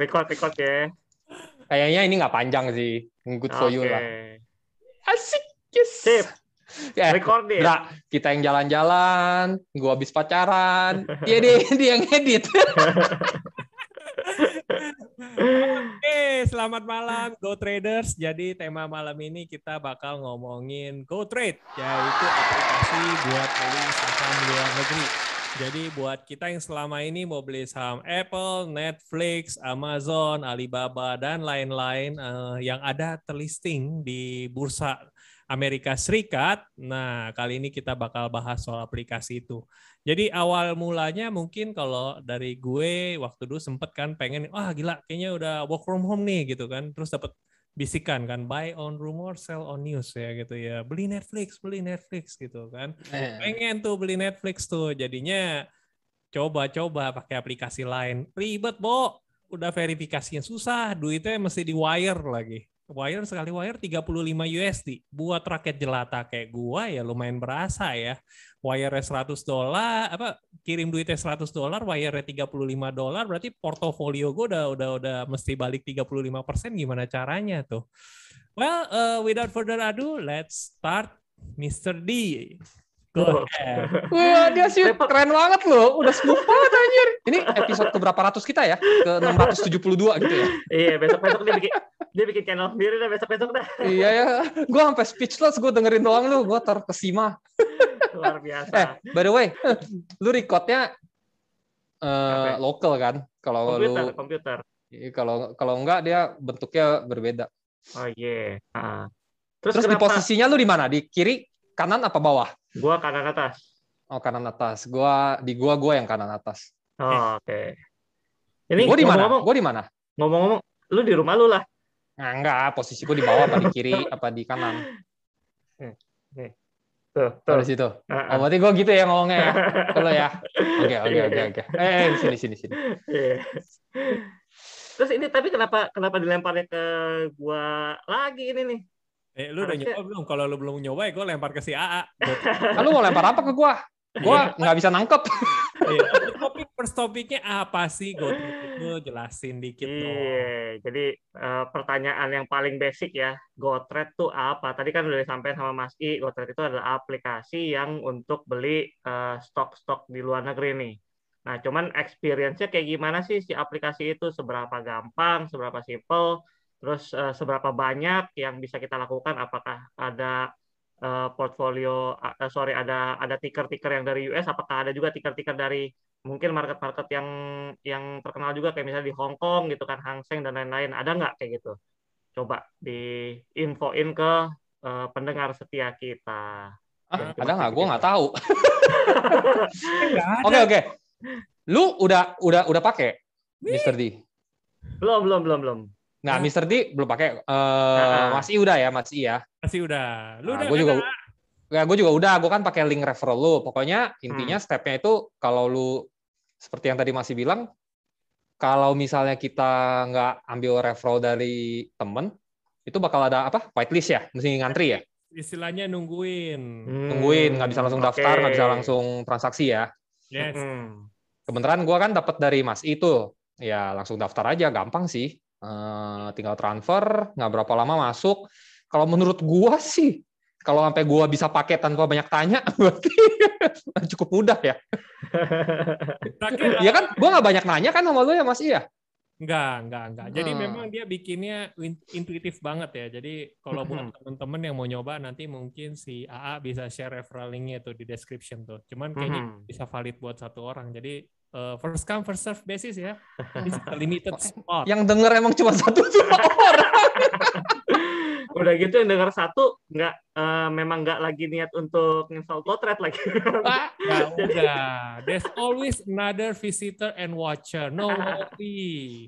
Record ya. Kayaknya ini nggak panjang sih. Good for you lah. Asik. Yes. Sip. Record it. Kita yang jalan-jalan, gua habis pacaran. Dia yang edit. Oke, selamat malam Go Traders. Jadi tema malam ini kita bakal ngomongin Go Trade, yaitu aplikasi buat beli saham luar negeri. Jadi buat kita yang selama ini mau beli saham Apple, Netflix, Amazon, Alibaba, dan lain-lain yang ada terlisting di bursa Amerika Serikat. Nah, kali ini kita bakal bahas soal aplikasi itu. Jadi awal mulanya mungkin kalau dari gue waktu dulu sempet kan pengen, gila kayaknya udah work from home nih gitu kan. Terus dapat bisikan kan, buy on rumor, sell on news ya gitu ya. Beli Netflix gitu kan. Pengen tuh beli Netflix tuh. Jadinya coba-coba pakai aplikasi lain. Ribet, Bo. Udah verifikasinya susah, duitnya mesti di wire lagi. Sekali wire 35 USD. Buat rakyat jelata kayak gua ya lumayan berasa ya. Wire $100, kirim duitnya $100, wire-nya $35, berarti portofolio gua udah mesti balik 35%, gimana caranya tuh? Well, without further ado, let's start Mr. D. Go ahead. Wah, dia sih keren banget loh. Udah smooth banget anjir. Ini episode keberapa ratus kita ya? Ke 672 gitu ya? Iya, besok dia bikin channel sendiri dah besok dah. Iya ya. Gue sampai speechless, gue dengerin doang lu. Gue terkesima. Luar biasa. By the way, lu recordnya lokal kan? Kalau komputer. Kalau enggak dia bentuknya berbeda. Oh iya. Terus di posisinya lu di mana? Di kiri, kanan apa bawah? Gua kanan atas. Oh, kanan atas. Gua yang kanan atas. Oh, oke. Ini gua di mana? Gua di mana? Ngomong-ngomong, lu di rumah lu lah. Nah, enggak, posisi gua di bawah apa di kiri apa di kanan? Tuh. Di situ. Oh, berarti gua gitu ya ngomongnya ya. Kalau ya. Oke. Sini. Yeah. Terus ini tapi kenapa dilemparnya ke gua lagi ini nih? Lu udah nyoba belum? Kalau lu belum nyoba, gue lempar ke si AA. Lu mau lempar apa ke gua? Gua nggak bisa nangkep. First topiknya apa sih? Gue jelasin dikit dong. Iya, jadi pertanyaan yang paling basic ya, GoTrade itu apa? Tadi kan udah disampaikan sama Mas I, GoTrade itu adalah aplikasi yang untuk beli stok-stok di luar negeri nih. Nah, cuman experience-nya kayak gimana sih si aplikasi itu? Seberapa gampang, seberapa simple, terus seberapa banyak yang bisa kita lakukan? Apakah ada portfolio, ada ticker-ticker yang dari US? Apakah ada juga ticker-ticker dari mungkin market-market yang terkenal juga kayak misalnya di Hong Kong gitu kan, Hang Seng dan lain-lain? Ada nggak kayak gitu? Coba diinfoin ke pendengar setia kita. Ada nggak? Gue nggak tahu. Oke. Lu udah pakai Mr. D? Belum. Nah, Mr. D belum pakai. Masih udah ya, Masih ya. Masih udah. Lu udah? Gue juga udah. Gue kan pakai link referral lu. Pokoknya intinya stepnya itu kalau lu seperti yang tadi masih bilang, kalau misalnya kita nggak ambil referral dari temen, itu bakal ada whitelist ya, mesti ngantri ya. Istilahnya nungguin, nggak bisa langsung daftar, nggak bisa langsung transaksi ya. Yes. Kebenaran gue kan dapat dari Mas itu, ya langsung daftar aja, gampang sih. Tinggal transfer, nggak berapa lama masuk. Kalau menurut gue sih, kalau sampai gue bisa pakai tanpa banyak tanya, berarti cukup mudah ya. Iya kan, gue nggak banyak nanya kan sama lu ya Mas Iya? Enggak. Jadi memang dia bikinnya intuitif banget ya. Jadi kalau buat teman-teman yang mau nyoba, nanti mungkin si AA bisa share referral link-nya tuh di description tuh. Cuman kayaknya bisa valid buat satu orang. Jadi first come first serve basis ya. This is a limited spot. Yang denger emang cuma satu orang. Udah gitu yang denger satu memang nggak lagi niat untuk install GoTrade lagi. Udah. There's always another visitor and watcher. No worry.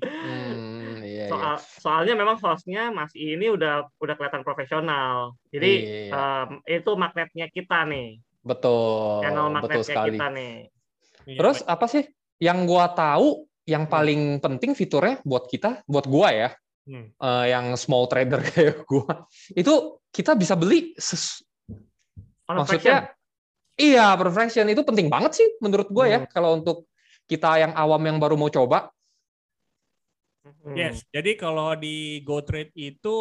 Soalnya memang hostnya Mas ini udah kelihatan profesional. Jadi itu magnetnya kita nih. Betul. Channel magnetnya betul sekali. Kita nih. Terus apa sih yang gua tahu yang paling penting fiturnya buat gua ya, yang small trader kayak gua, itu kita bisa beli maksudnya iya per fraction, itu penting banget sih menurut gua ya, kalau untuk kita yang awam yang baru mau coba. Yes, jadi kalau di GoTrade itu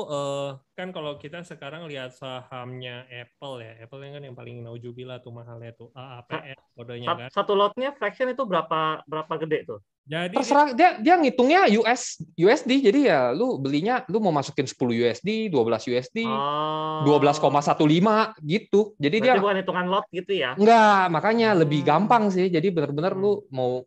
kan kalau kita sekarang lihat sahamnya Apple ya, Apple kan yang paling naujubillah tuh mahalnya tuh AAPS kodenya kan. Satu lotnya fraction itu berapa gede tuh? Jadi Terserah dia ngitungnya USD, jadi ya lu belinya lu mau masukin 10 USD, 12 USD, 12,15 gitu. Jadi berarti dia bukan hitungan lot gitu ya? enggak, makanya lebih gampang sih. Jadi benar-benar lu mau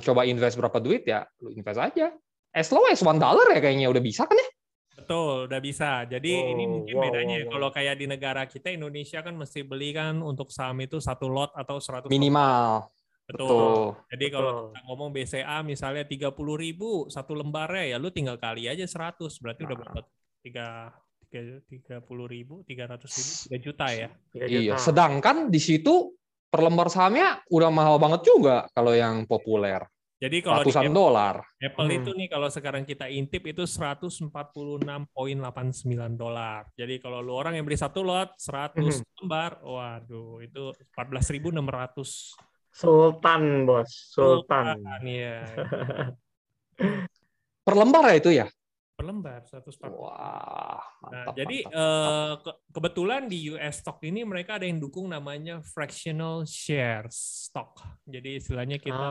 coba invest berapa duit ya, lu invest aja. As low as $1 ya kayaknya udah bisa kan ya? Betul, udah bisa. Jadi ini mungkin bedanya. Kalau kayak di negara kita Indonesia kan mesti beli kan untuk saham itu 1 lot atau 100 minimal. Betul. Jadi kalau kita ngomong BCA misalnya 30.000 satu lembarnya ya lu tinggal kali aja 100, berarti udah berapa? 30.000, 300.000, 3 juta ya. Iya, sedangkan di situ per lembar sahamnya udah mahal banget juga kalau yang populer. Jadi kalau ratusan dolar. Apple itu nih kalau sekarang kita intip itu $146.89. Jadi kalau lu orang yang beli satu lot 100 lembar, waduh itu 14.600. Sultan, Bos. Sultan. Iya. Per lembar ya itu ya? Per lembar 140. Wah, mantap. Nah, jadi kebetulan di US stock ini mereka ada yang dukung namanya fractional share stock. Jadi istilahnya kita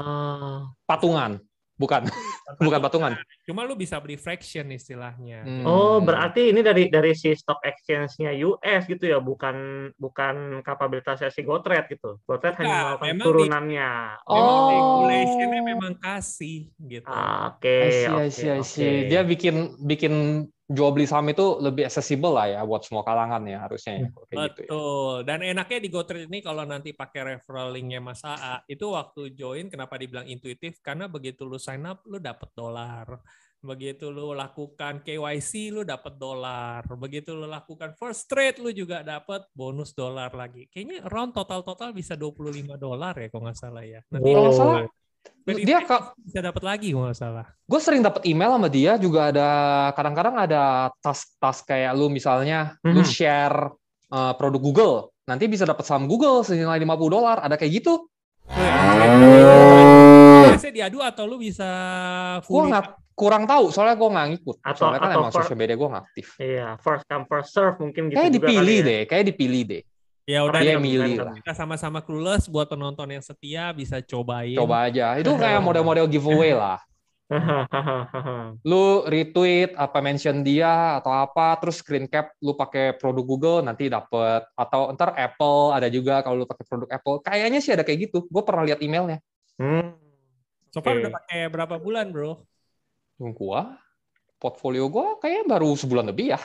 patungan, bukan patungan. Cuma lu bisa beli fraction istilahnya. Oh, berarti ini dari si stock exchange-nya US gitu ya, bukan kapabilitasnya si GoTrade gitu. GoTrade hanya melakukan turunannya. Memang regulation-nya memang kasih gitu. Oke. Dia bikin jual beli saham itu lebih accessible lah ya buat semua kalangan ya harusnya ya. Betul. Gitu ya. Dan enaknya di GoTrade ini kalau nanti pakai referral link-nya Mas AA, itu waktu join kenapa dibilang intuitif? Karena begitu lu sign up, lu dapet $. Begitu lu lakukan KYC, lu dapet $. Begitu lu lakukan first trade, lu juga dapet bonus $. lagi. Kayaknya around total bisa $25 ya kalau nggak salah ya. Nanti kalau nggak salah dia bisa dapat lagi kalau nggak salah. Gue sering dapat email sama dia juga ada kadang-kadang ada tas kayak lu misalnya lu share produk Google nanti bisa dapat saham Google senilai $50 ada kayak gitu. Biasanya diadu atau lu bisa gue kurang tahu soalnya gue nggak ngikut soalnya kan emang sosial media gue nggak aktif. Iya, first come first serve mungkin gitu. Kayak dipilih deh. Ya udah dia milih lah. Kita sama-sama clueless buat penonton yang setia bisa cobain. Coba aja. Itu kayak model-model giveaway lah. Lu retweet apa mention dia atau apa terus screen cap lu pakai produk Google nanti dapet atau ntar Apple ada juga kalau lu pakai produk Apple. Kayaknya sih ada kayak gitu. Gue pernah lihat emailnya. So far udah pakai berapa bulan, Bro? Portfolio gua kayaknya baru sebulan lebih ya.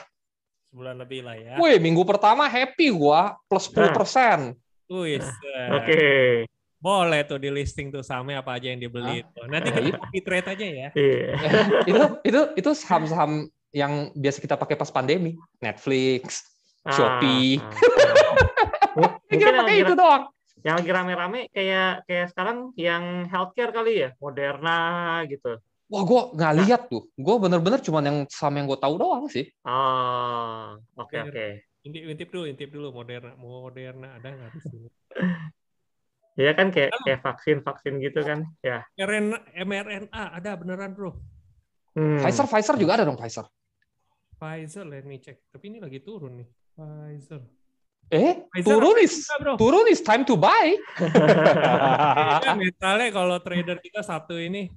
Sebulan lebih lah ya. Wih, minggu pertama happy gua plus 10%. Oke. Boleh tuh di listing tuh sahamnya apa aja yang dibeli itu. Nanti kita copy trade aja ya. Itu saham-saham yang biasa kita pakai pas pandemi. Netflix, Shopee. Kita pakai itu doang. Yang lagi rame-rame kayak sekarang yang healthcare kali ya, Moderna gitu. Wah, gue nggak lihat tuh. Gue bener-bener cuma yang saham yang gue tahu doang sih. Oke. Intip dulu Moderna ada nggak di sini? Iya kan kayak vaksin gitu kan, ya. mRNA ada beneran, Bro. Pfizer juga ada dong, Pfizer. Let me check. Tapi ini lagi turun nih. Pfizer turun is time to buy. Ya, misalnya kalau trader kita satu ini.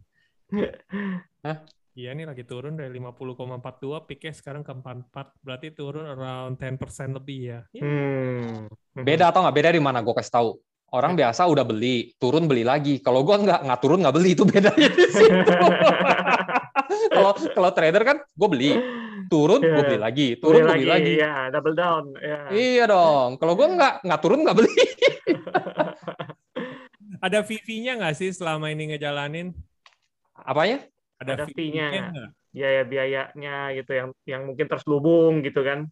Iya nih lagi turun dari 50,42 peaknya sekarang ke 44 berarti turun around 10% lebih ya. Beda atau nggak beda di mana gue kasih tahu. Orang biasa udah beli, turun beli lagi. Kalau gue nggak turun nggak beli itu bedanya di situ. Kalau trader kan gue beli, turun gue beli lagi, turun gue beli lagi. Iya, double down. Iya dong. Kalau gue nggak turun nggak beli. Ada fee-nya nggak sih selama ini ngejalanin? Apanya? Ada fee-nya. Biaya biayanya gitu yang mungkin terselubung gitu kan.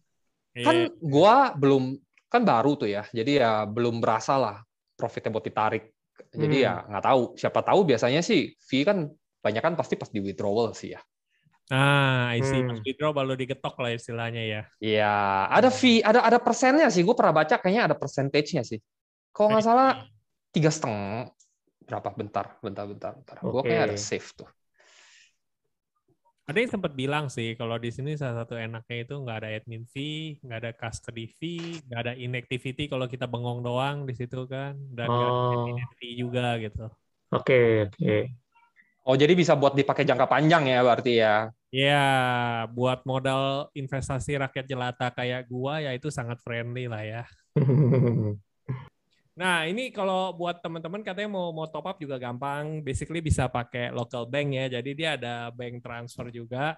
Kan gua belum kan baru tuh ya. Jadi ya belum berasa lah profitnya buat ditarik. Jadi ya nggak tahu. Siapa tahu biasanya sih fee kan banyak kan pasti pas di withdrawal sih ya. Isi pas withdraw baru digetok lah istilahnya ya. Iya, ada fee, ada persennya sih. Gue pernah baca kayaknya ada percentage-nya sih. Kalau nggak salah 3,5. Berapa? Bentar. Gue kayaknya ada save tuh. Ada yang sempat bilang sih, kalau di sini salah satu enaknya itu nggak ada admin fee, nggak ada custody fee, nggak ada inactivity kalau kita bengong doang di situ kan, dan nggak ada Oh, admin fee juga gitu. oke. Oh, jadi bisa buat dipakai jangka panjang ya berarti ya. Ya, buat modal investasi rakyat jelata kayak gua ya itu sangat friendly lah ya. Nah, ini kalau buat teman-teman katanya mau top up juga gampang. Basically bisa pakai local bank ya. Jadi dia ada bank transfer juga.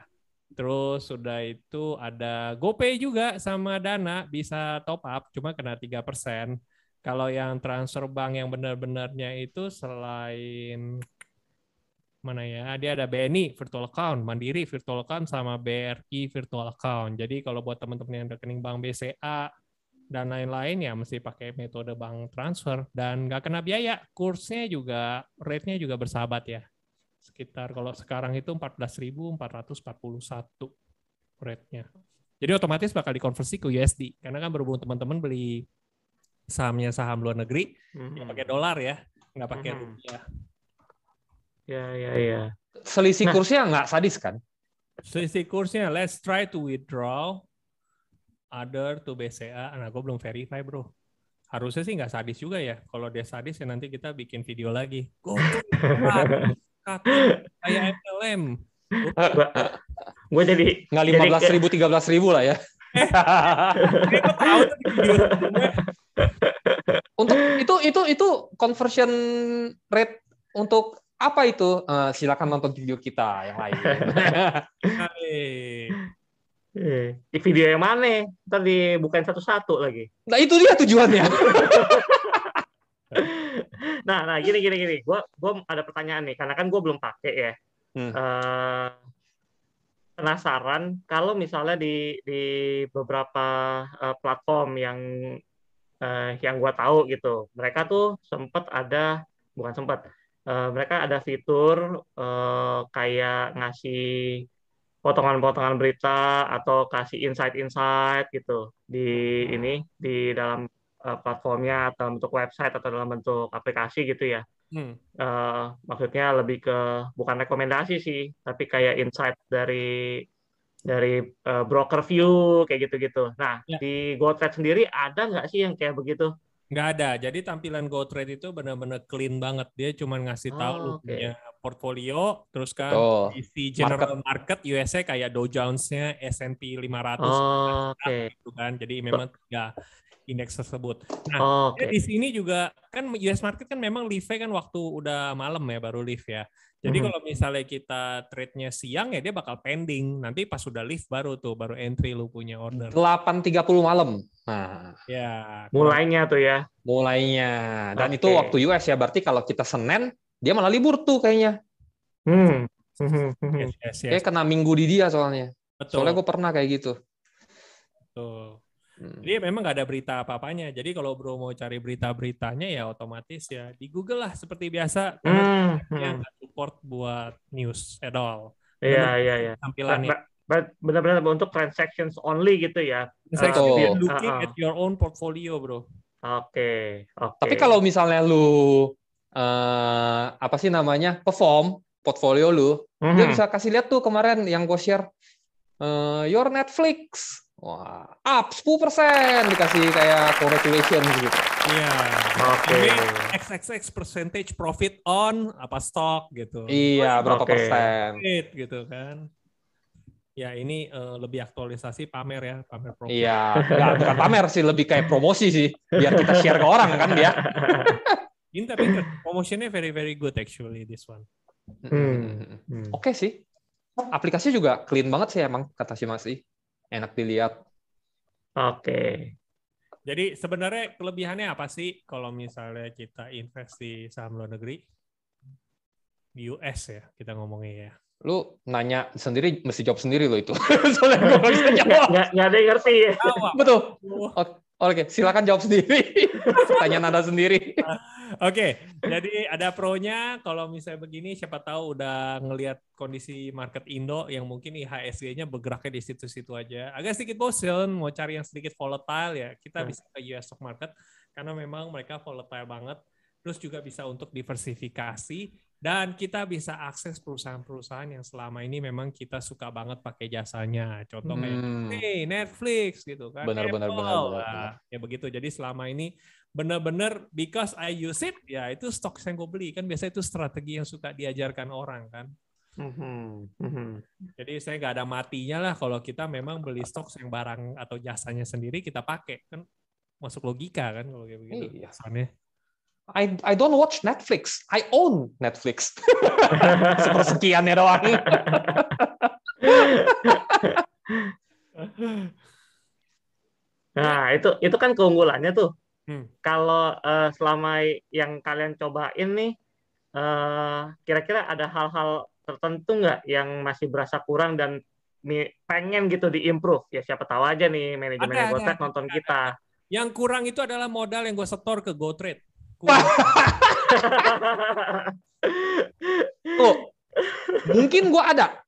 Terus sudah itu ada GoPay juga sama Dana bisa top up, cuma kena 3%. Kalau yang transfer bank yang benar-benarnya itu selain mana ya, dia ada BNI virtual account, Mandiri virtual account, sama BRI virtual account. Jadi kalau buat teman-teman yang rekening bank BCA dan lain-lain ya mesti pakai metode bank transfer dan nggak kena biaya. Kursnya juga, rate-nya juga bersahabat ya. Sekitar kalau sekarang itu 14.441 rate-nya. Jadi otomatis bakal dikonversi ke USD karena kan berhubung teman-teman beli sahamnya saham luar negeri, ya pakai dolar ya, nggak pakai rupiah. Ya. Selisih kursnya nggak sadis kan? Selisih kursnya, let's try to withdraw other to BCA. Nah, gue belum verify bro. Harusnya sih nggak sadis juga ya. Kalau dia sadis ya nanti kita bikin video lagi. Kayak MLM. Gue jadi nggak 15.000 13.000 lah ya. Tahu tuh di video sebelumnya. Untuk itu conversion rate untuk apa itu? Silakan nonton video kita yang lain. Di video yang mana? Ntar dibukain satu-satu lagi. Nah itu dia tujuannya. Nah, gini. Gue ada pertanyaan nih, karena kan gue belum pakai ya. Penasaran kalau misalnya di beberapa platform yang gue tahu gitu, mereka tuh mereka ada fitur kayak ngasih potongan-potongan berita atau kasih insight-insight gitu di dalam platformnya atau bentuk website atau dalam bentuk aplikasi gitu ya. Maksudnya lebih ke bukan rekomendasi sih, tapi kayak insight dari broker view kayak gitu-gitu. Nah, di GoTrade sendiri ada nggak sih yang kayak begitu? Nggak ada. Jadi tampilan GoTrade itu benar-benar clean banget. Dia cuma ngasih tahu lu punya portfolio, terus kan isi general market USA kayak Dow Jones-nya, S&P 500 gitu kan. Jadi memang tiga indeks tersebut. Nah, di sini juga kan US market kan memang live-nya kan waktu udah malam ya baru live ya. Jadi kalau misalnya kita trade-nya siang ya dia bakal pending. Nanti pas sudah live baru entry lu punya order. 8.30 malam. Nah, ya. Mulainya tuh ya. Mulainya. Dan itu waktu US ya, berarti kalau kita Senin dia malah libur tuh kayaknya. Yes. Kayak kena minggu di dia soalnya. Betul. Soalnya gue pernah kayak gitu. Betul. Jadi memang nggak ada berita apa-apanya. Jadi kalau bro mau cari berita-beritanya ya otomatis ya di Google lah seperti biasa. Karena nggak support buat news at all. Iya. Tampilannya. Benar-benar untuk transactions only gitu ya. Looking at your own portfolio, bro. Oke. Tapi kalau misalnya lu perform portfolio lu, dia bisa kasih lihat tuh kemarin yang gue share your Netflix. Wah, up 10% dikasih kayak congratulations gitu. Iya. Oke. XXX percentage profit on apa stock gitu. Iya, berapa persen? Gitu kan. Ya ini lebih aktualisasi pamer ya, pamer profit. Iya, bukan pamer sih, lebih kayak promosi sih, biar kita share ke orang kan dia. Pinter, promotionnya very good actually this one. Oke sih, aplikasi juga clean banget sih emang kata si Mas. Enak dilihat. Oke. Jadi sebenarnya kelebihannya apa sih kalau misalnya kita invest di saham luar negeri? Di US ya, kita ngomongnya ya. Lu nanya sendiri, mesti jawab sendiri lo itu. Soalnya gue nggak bisa jawab. Nggak ada yang ngerti ya. Betul. Oke, silakan jawab sendiri. Pertanyaan Anda sendiri. Oke, jadi ada pro-nya kalau misalnya begini, siapa tahu udah ngelihat kondisi market Indo yang mungkin IHSG-nya bergeraknya di situ-situ aja. Agak sedikit bosen, mau cari yang sedikit volatile ya, kita bisa ke US stock market karena memang mereka volatile banget. Terus juga bisa untuk diversifikasi Dan kita bisa akses perusahaan-perusahaan yang selama ini memang kita suka banget pakai jasanya. Contoh kayak Netflix gitu kan, Benar. ya begitu. Jadi selama ini benar-benar because I use it, ya itu stok yang gue beli. Kan biasanya itu strategi yang suka diajarkan orang kan. Jadi saya nggak ada matinya lah kalau kita memang beli stok yang barang atau jasanya sendiri kita pakai. Kan masuk logika kan kalau kayak begitu. Iya. Kesannya. I don't watch Netflix. I own Netflix. Sepersekiannya doang. Nah, itu kan keunggulannya tuh. Kalau selama yang kalian cobain nih, kira-kira ada hal-hal tertentu nggak yang masih berasa kurang dan pengen gitu di-improve? Ya siapa tahu aja nih manajemen GoTrade nonton kita. Yang kurang itu adalah modal yang gue setor ke GoTrade. Oh, mungkin gue ada.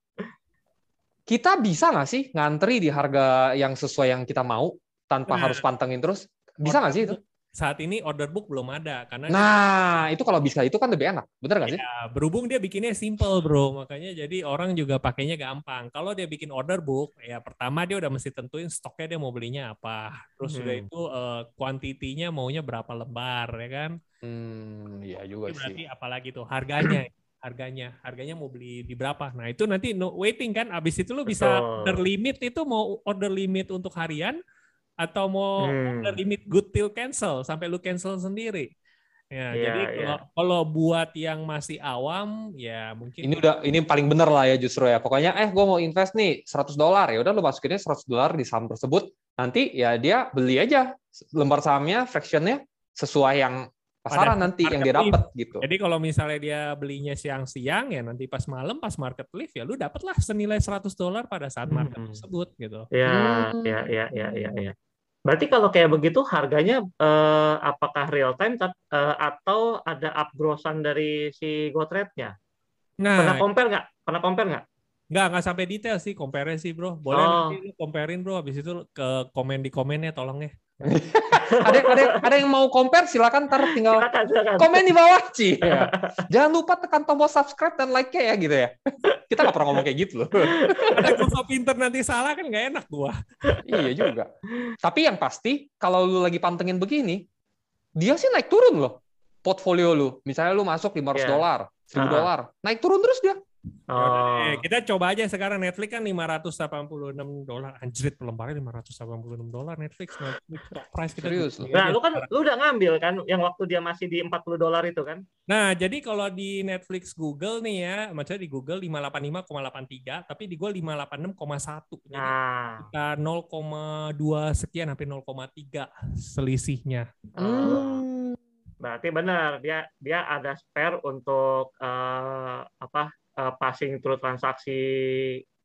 Kita bisa nggak sih ngantri di harga yang sesuai yang kita mau tanpa harus pantengin terus? Bisa nggak sih itu? Saat ini order book belum ada karena itu kalau bisa itu kan lebih enak, bener nggak sih? Ya, berhubung dia bikinnya simple bro, makanya jadi orang juga pakainya gampang. Kalau dia bikin order book, ya pertama dia udah mesti tentuin stoknya dia mau belinya apa, terus sudah itu kuantitinya maunya berapa lembar ya kan? Iya juga berarti sih. Apalagi tuh harganya mau beli di berapa? Nah itu nanti no waiting kan, abis itu lu bisa order limit itu mau order limit untuk harian atau mau order limit good till cancel sampai lu cancel sendiri. Ya, jadi kalau buat yang masih awam ya mungkin ini paling bener lah ya justru ya. Pokoknya gue mau invest nih $100 ya udah lu masukinnya $100 di saham tersebut. Nanti ya dia beli aja lembar sahamnya fractionnya sesuai yang pasaran nanti yang dia dapat gitu. Jadi kalau misalnya dia belinya siang-siang ya nanti pas malam pas market lift ya lu dapatlah senilai $100 pada saat market tersebut gitu. Ya. Berarti kalau kayak begitu harganya apakah real time atau ada upgrossan dari si GoTrade-nya? Nah, Pernah compare nggak? Nggak sampai detail sih compare sih bro. Boleh nanti lu comparein bro, habis itu ke komen di komennya tolong ya. ada yang mau compare silakan tinggal silakan. Komen di bawah sih. Ya. Jangan lupa tekan tombol subscribe dan like-nya ya gitu ya. Kita nggak pernah ngomong kayak gitu loh. Ada gue pinter nanti salah kan nggak enak gua. Iya juga. Tapi yang pasti kalau lu lagi pantengin begini, dia sih naik turun loh portfolio lu. Misalnya lu masuk $500, $1.000, naik turun terus dia. Kita coba aja sekarang Netflix kan $586. Anjrit pelembarnya $586 Netflix stock price kita. Serius. Nah, lu udah ngambil kan yang waktu dia masih di $40 itu kan? Nah, jadi kalau di Netflix Google nih ya, maksudnya di Google 585,83, tapi di gua 586,1. Jadi kita 0,2 sekian hampir 0,3 selisihnya. Berarti benar dia ada spare untuk passing through transaksi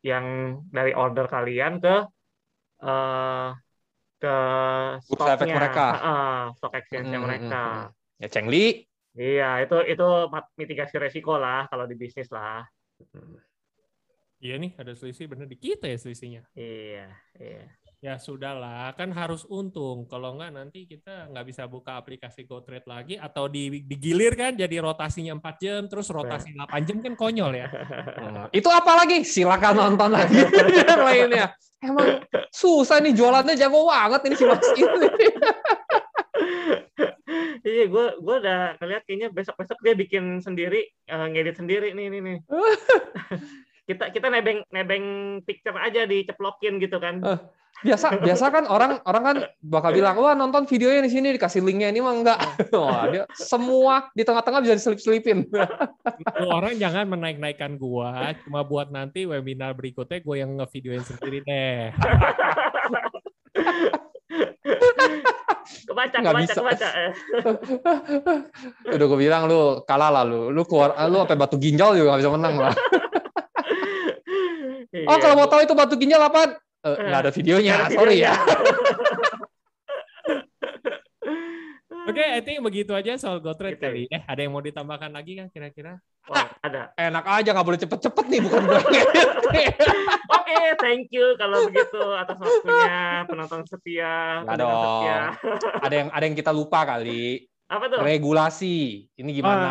yang dari order kalian ke stoknya mereka, stock exchange-nya mereka. Ya Cengli. Iya, itu mitigasi resiko lah kalau di bisnis lah. Iya nih ada selisih bener di kita ya selisihnya. Iya. Ya sudahlah, kan harus untung. Kalau enggak nanti kita nggak bisa buka aplikasi GoTrade lagi atau digilir kan jadi rotasinya 4 jam terus rotasi 8 jam kan konyol ya. Itu apa lagi? Silakan nonton lagi yang lainnya. Emang susah nih jualannya jago banget ini si Mas ini. Iya, gue udah ngeliat kayaknya besok dia bikin sendiri, ngedit sendiri nih. kita nebeng picture aja diceplokin gitu kan. Biasa kan orang kan bakal bilang, wah nonton videonya di sini dikasih linknya, ini mah enggak. Wah, dia semua di tengah-tengah bisa diselip-selipin. Orang jangan menaik-naikkan gua, cuma buat nanti webinar berikutnya gua yang ngevideoin sendiri deh. Kebaca. Udah gue bilang lu kalah lah lu sampai batu ginjal juga nggak bisa menang lah. Oh kalau mau tahu itu batu ginjal apa? Nggak ada videonya, sorry ya. Oke, I think begitu aja soal GoTrade kali. Ada yang mau ditambahkan lagi kan kira-kira? Ada. Enak aja, nggak boleh cepet-cepet nih, bukan gue. Oke, thank you kalau begitu atas waktunya penonton setia. Ada yang kita lupa kali. Apa tuh? Regulasi. Ini gimana?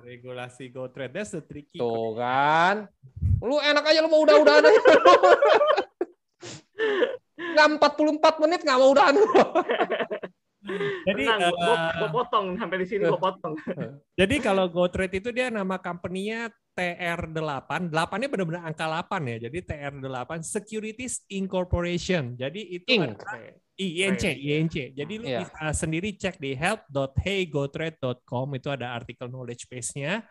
Regulasi GoTrade, that's the tricky. Tuh kan. Lu enak aja lu mau udah-udahan aja. Nggak 44 menit nggak mau udahan. Jadi gue potong sampai di sini gue potong. Jadi kalau GoTrade itu dia nama company-nya TR8. 8-nya benar-benar angka 8 ya. Jadi TR8 Securities Incorporation. Jadi itu INC. Jadi lu bisa sendiri cek di help.heygotrade.com, itu ada artikel knowledge base-nya.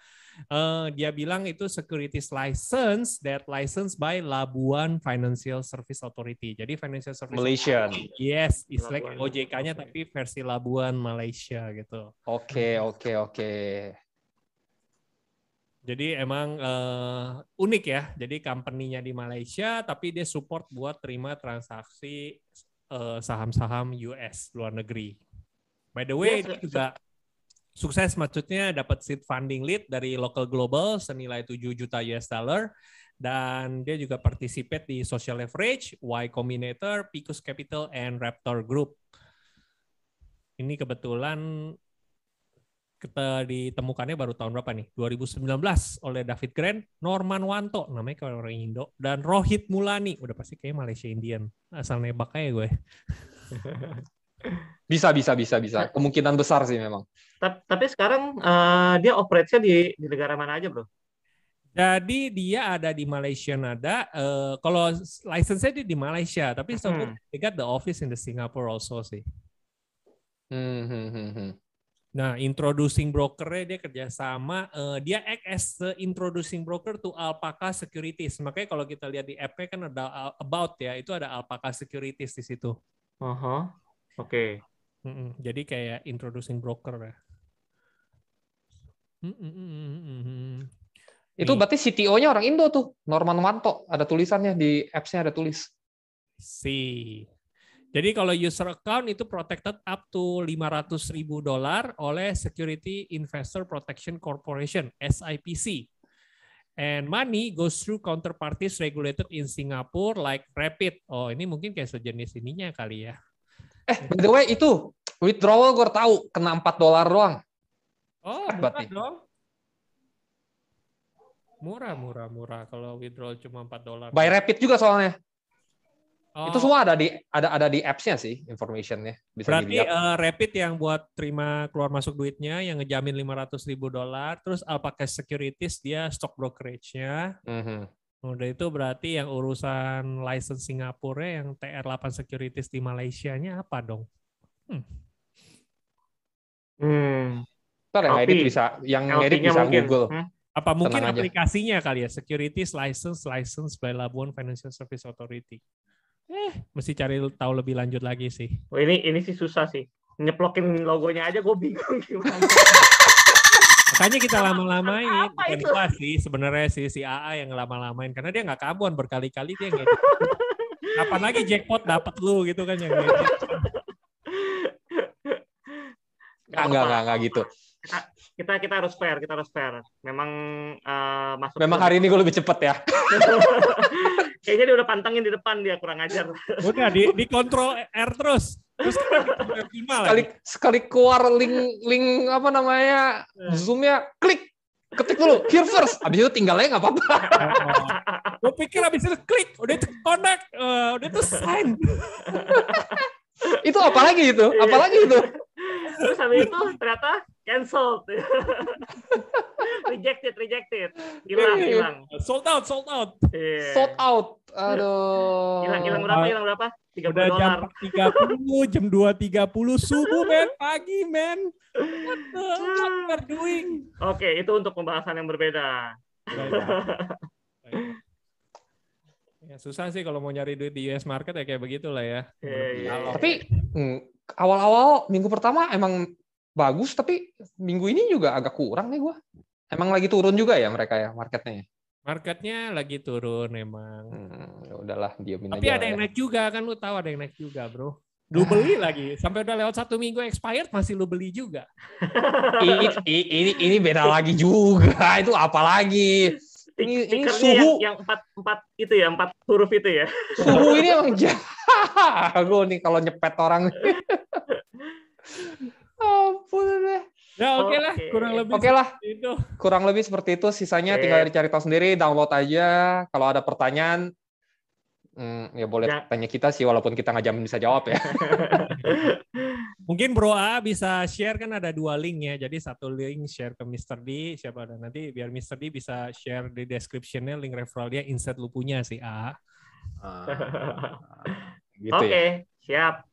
Dia bilang itu securities license that licensed by Labuan Financial Service Authority. Jadi Financial Service Malaysian. Yes, it's like OJK-nya tapi versi Labuan Malaysia gitu. Oke. Jadi emang unik ya. Jadi company-nya di Malaysia tapi dia support buat terima transaksi saham-saham US luar negeri. By the way, dia juga sukses, maksudnya dapat seed funding lead dari local global senilai 7 juta US dollar, dan dia juga participate di Social Leverage, Y Combinator, Picus Capital, and Raptor Group. Ini kebetulan kita ditemukannya baru tahun berapa nih? 2019 oleh David Grant, Norman Wanto, namanya kalau orang Indo, dan Rohit Mulani, udah pasti kayak Malaysia Indian, asal nebak aja gue. Bisa. Kemungkinan besar sih memang. Tapi sekarang dia operate-nya di negara mana aja, bro? Jadi dia ada di Malaysia, kalau license-nya di Malaysia, tapi they got the office in the Singapore also sih. Nah, introducing broker-nya dia kerjasama, dia act as the introducing broker to Alpaca Securities. Makanya kalau kita lihat di app-nya kan ada about ya, itu ada Alpaca Securities di situ. Oke. Jadi kayak introducing broker ya. Itu berarti CTO-nya orang Indo tuh, Norman Wanto. Ada tulisannya di apps-nya, ada tulis. Jadi kalau user account itu protected up to $500,000 oleh Security Investor Protection Corporation, SIPC. And money goes through counterparties regulated in Singapore like Rapid. Oh, ini mungkin kayak sejenis ininya kali ya. By the way, itu withdrawal gue tahu kena $4 doang. Oh, murah dong. Murah. Kalau withdrawal cuma $4. By Rapid juga soalnya. Itu semua ada di apps-nya sih, information-nya. Bisa berarti dilihat. Rapid yang buat terima keluar masuk duitnya, yang ngejamin $500,000, terus Alpaca Securities dia stock brokerage-nya. Udah itu berarti yang urusan license Singapura yang TR8 Securities di Malaysia-nya apa dong? Ntar yang edit bisa Google. Apa mungkin aplikasinya kali ya, Securities License by Labuan Financial Service Authority. Mesti cari tahu lebih lanjut lagi sih. Oh, ini sih susah sih. Nyeplokin logonya aja gue bingung gimana. Makanya kita lama-lamain. Bukan gua sih sebenarnya si AA yang lama-lamain karena dia nggak kabuan berkali-kali dia ngedit. Kapan lagi jackpot dapat lu gitu kan yang ngedit. Enggak gitu. Kita harus fair. Memang masuk. Memang hari ini gue lebih cepet ya. Kayaknya dia udah pantengin di depan, dia kurang ajar. Udah di kontrol R terus. Sekali keluar link apa namanya Zoom-nya, klik, ketik dulu here first, abis itu tinggalnya nggak apa-apa. Gue pikir abis itu klik, udah itu connect, udah itu sign. Itu apalagi itu? Terus habis itu ternyata cancelled. Rejected. Hilang. Sold out. Yeah. Sold out. Aduh. Hilang berapa? $30. Udah jam 30, jam 2.30 subuh, men. Pagi, men. What we're doing? Oke, itu untuk pembahasan yang berbeda. Ya, susah sih kalau mau nyari duit di US market ya kayak begitulah ya. Tapi awal-awal minggu pertama emang bagus, tapi minggu ini juga agak kurang nih gue. Emang lagi turun juga ya mereka ya marketnya? Marketnya lagi turun emang. Ya udahlah, diamin aja. Tapi ada yang naik juga kan, lu tahu ada yang naik juga, bro. Lu beli lagi sampai udah lewat 1 minggu expired masih lu beli juga. Ini beda lagi juga. Itu apa lagi? Ini suhu yang 4 itu ya, 4 huruf itu ya. Suhu ini emang jago nih kalau nyepet orang. Ampun deh. Ya oke lah, kurang lebih Oke lah. seperti itu. Kurang lebih seperti itu. Sisanya tinggal dicari tahu sendiri, download aja. Kalau ada pertanyaan, ya boleh tanya kita sih, walaupun kita nggak jamin bisa jawab ya. Mungkin Bro A bisa share, kan ada 2 link ya. Jadi satu link share ke Mr. D, siapa ada nanti biar Mr. D bisa share di description-nya link referral dia, inset lu punya sih A. Gitu Oke, siap.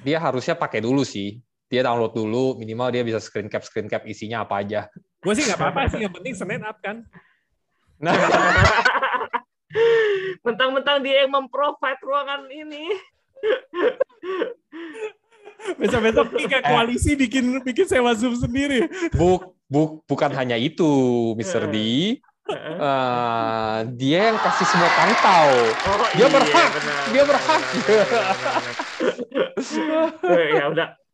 Dia harusnya pakai dulu sih. Dia download dulu, minimal dia bisa screen cap isinya apa aja. Gue sih nggak apa-apa sih, yang penting Senin up kan. Nah, mentang-mentang dia yang memprovide ruangan ini. Besok-besok kayak koalisi bikin sewa Zoom sendiri. Bukan hanya itu, Mr. D. Dia yang kasih semua pantau. Dia berhak. Dia berhak. Ya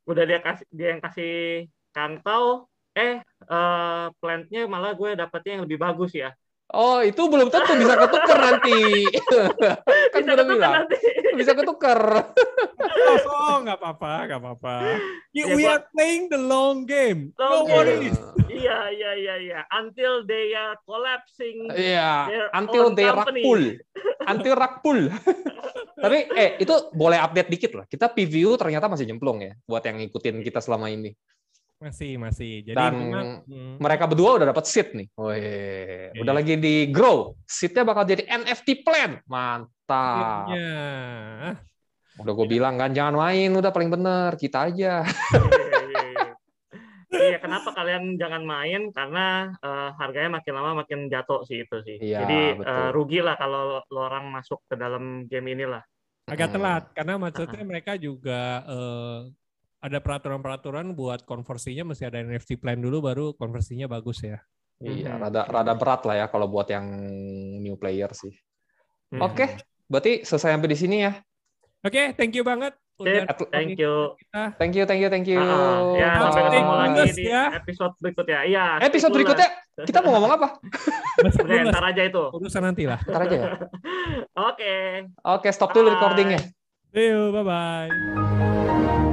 udah dia yang kasih kantau. Plant-nya malah gue dapetnya yang lebih bagus ya. Oh, itu belum tentu bisa ketukar nanti. Kan bisa udah bilang. Nanti. Bisa ketukar. Oh, nggak apa-apa. We are playing the long game. Long game. Iya. Until they are collapsing. Iya. Until they rug pull. Tapi itu boleh update dikit lah. Kita PVU ternyata masih nyemplung ya, buat yang ngikutin kita selama ini. Masih. Jadi dan mereka berdua udah dapat seed nih. Udah lagi di grow. Seednya bakal jadi NFT plan. Mantap. Udah gue bilang kan jangan main, udah paling bener kita aja. Iya, kenapa kalian jangan main? Karena harganya makin lama makin jatuh sih itu sih. Iya, jadi rugi lah kalau lo orang masuk ke dalam game inilah. Agak telat karena maksudnya mereka juga ada peraturan-peraturan buat konversinya mesti ada NFT plan dulu baru konversinya bagus ya. Iya, rada berat lah ya kalau buat yang new player sih. Oke, berarti selesai sampai di sini ya. Oke, thank you banget. Thank you. Ya, sampai ketemu lagi di episode berikutnya. Iya. Episode berikutnya kita mau ngomong apa? Ntar aja itu. Urusan nanti lah. Ntar aja ya. Oke. Oke, stop dulu recordingnya. See you, bye-bye.